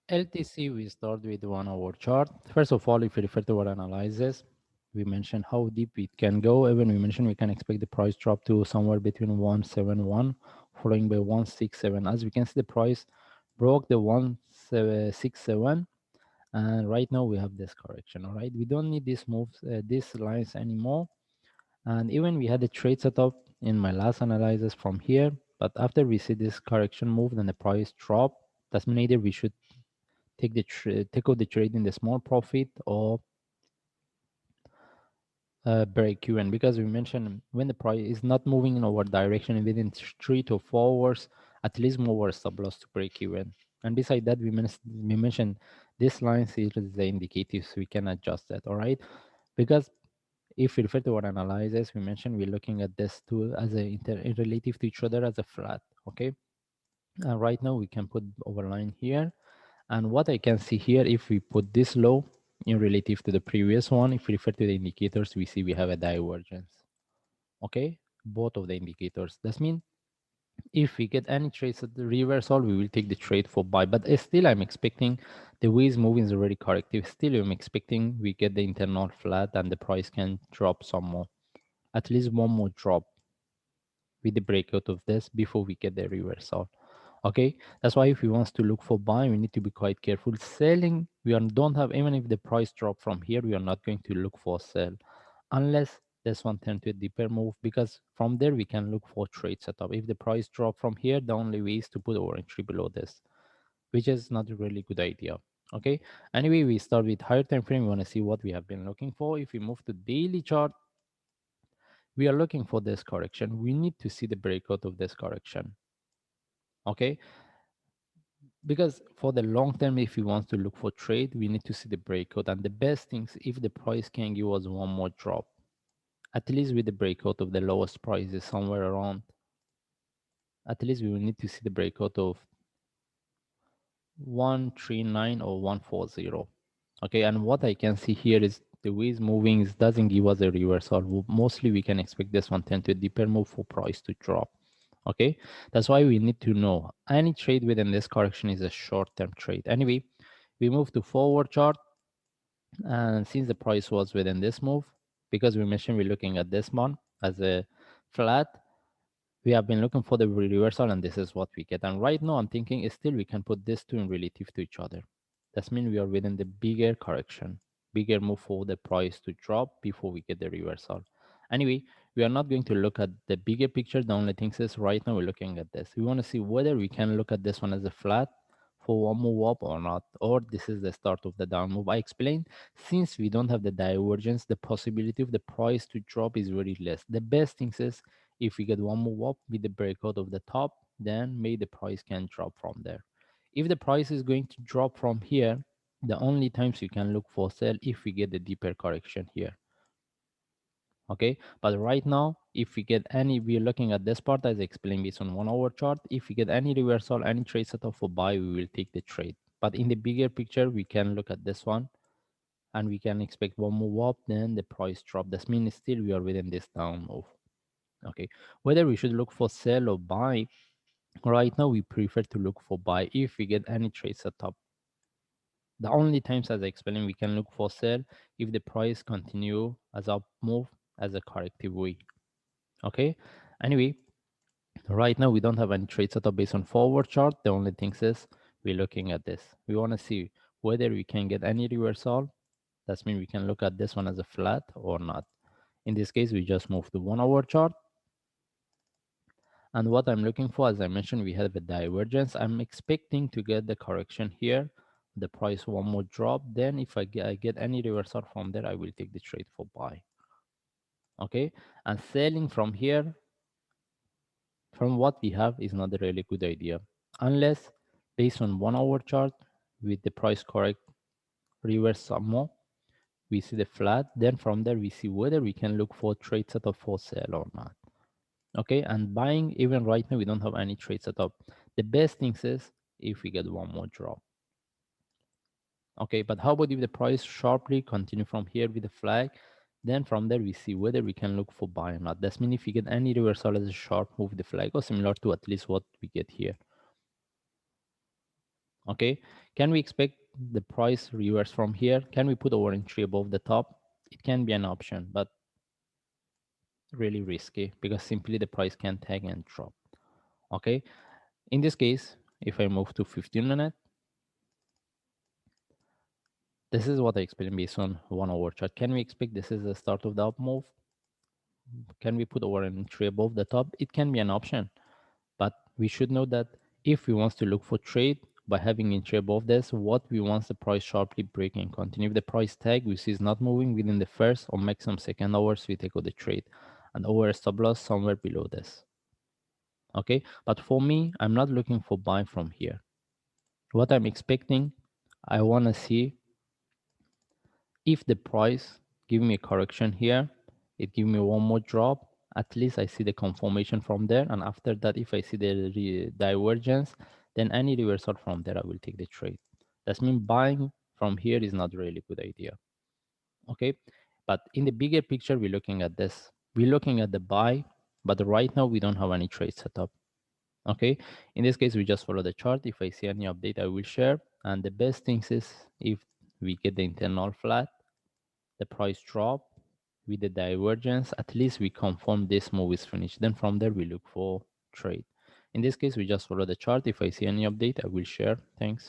LTC, we start with 1 hour chart. First of all, if we refer to our analysis, we mentioned how deep it can go. Even we mentioned we can expect the price drop to somewhere between 171, following by 167. As we can see, the price broke the 167, and right now we have this correction. All right, we don't need these moves, these lines anymore. And even we had a trade setup in my last analysis from here, but after we see this correction move, then the price drop. That's mean either we should take out the trade in the small profit or break even, because we mentioned when the price is not moving in our direction within 3 to 4 hours, at least move our stop loss to break even. And beside that, we mentioned this line is the indicators, we can adjust that. All right, because if we refer to our analysis, we mentioned we're looking at this two as a relative to each other as a flat. Okay, and right now we can put our line here. And what I can see here, if we put this low in relative to the previous one, if we refer to the indicators, we see we have a divergence. Okay, both of the indicators. That means if we get any trades at the reversal, we will take the trade for buy. But still, I'm expecting the way it's moving is already corrective. Still, I'm expecting we get the internal flat and the price can drop some more, at least one more drop with the breakout of this before we get the reversal. Okay, that's why if we want to look for buying, we need to be quite careful. Selling, don't have, even if the price drop from here, we are not going to look for sell unless this one turn to a deeper move, because from there we can look for trade setup. If the price drop from here, the only way is to put our entry below this, which is not a really good idea. Okay, anyway, we start with higher time frame. We want to see what we have been looking for. If we move to daily chart, we are looking for this correction. We need to see the breakout of this correction. Okay, because for the long term, if we want to look for trade, we need to see the breakout. And the best things, if the price can give us one more drop, at least with the breakout of the lowest price is somewhere around, at least we will need to see the breakout of 139 or 140. Okay, and what I can see here is the way it's moving is doesn't give us a reversal. Mostly we can expect this one tend to a deeper move for price to drop. Okay, that's why we need to know any trade within this correction is a short-term trade. Anyway, we move to forward chart, and since the price was within this move, because we mentioned we're looking at this one as a flat, we have been looking for the reversal, and this is what we get. And right now I'm thinking still we can put these two in relative to each other. That means we are within the bigger correction, bigger move for the price to drop before we get the reversal. Anyway, we are not going to look at the bigger picture. The only thing is right now we're looking at this. We want to see whether we can look at this one as a flat for one move up or not, or this is the start of the down move. I explained, since we don't have the divergence, the possibility of the price to drop is very less. The best thing is if we get one move up with the breakout of the top, then maybe the price can drop from there. If the price is going to drop from here, the only times you can look for sell if we get the deeper correction here. Okay, but right now, if we get any, we're looking at this part as I explained based on 1 hour chart. If we get any reversal, any trade setup for buy, we will take the trade. But in the bigger picture, we can look at this one and we can expect one move up, then the price drop. That means still we are within this down move. Okay, whether we should look for sell or buy, right now we prefer to look for buy if we get any trade setup. The only times, as I explained, we can look for sell if the price continue as up move as a corrective way. Okay, anyway, right now we don't have any trade setup based on forward chart. The only thing is we're looking at this. We want to see whether we can get any reversal. That means we can look at this one as a flat or not. In this case, we just move to 1 hour chart. And what I'm looking for, as I mentioned, we have a divergence. I'm expecting to get the correction here, the price one more drop. Then if I get any reversal from there, I will take the trade for buy. Okay, and selling from here, from what we have, is not a really good idea. Unless based on 1 hour chart with the price correct, reverse some more, we see the flat. Then from there, we see whether we can look for trade setup for sell or not. Okay, and buying, even right now we don't have any trade setup. The best thing is if we get one more drop. Okay, but how about if the price sharply continue from here with the flag, then from there we see whether we can look for buy or not. That's mean if we get any reversal as a sharp move the flag, or similar to at least what we get here. Okay, can we expect the price reverse from here? Can we put our entry above the top? It can be an option, but really risky because simply the price can tag and drop. Okay, in this case, if I move to 15 minute, this is what I explained based on 1 hour chart. Can we expect this is the start of the up move? Can we put our entry above the top? It can be an option, but we should know that if we want to look for trade by having entry above this, what we want the price sharply break and continue. If the price tag we see is not moving within the first or maximum second hours, we take out the trade and our stop loss somewhere below this. Okay, but for me, I'm not looking for buy from here. What I'm expecting, I want to see if the price give me a correction here, it give me one more drop, at least I see the confirmation from there, and after that if I see the divergence, then any reversal from there I will take the trade. That means buying from here is not really good idea. Okay, but in the bigger picture we're looking at this, we're looking at the buy, but right now we don't have any trade set up. Okay, in this case we just follow the chart. If I see any update I will share, and the best things is if we get the internal flat, the price drop with the divergence, at least we confirm this move is finished. Then from there we look for trade. In this case we just follow the chart. If I see any update I will share. Thanks.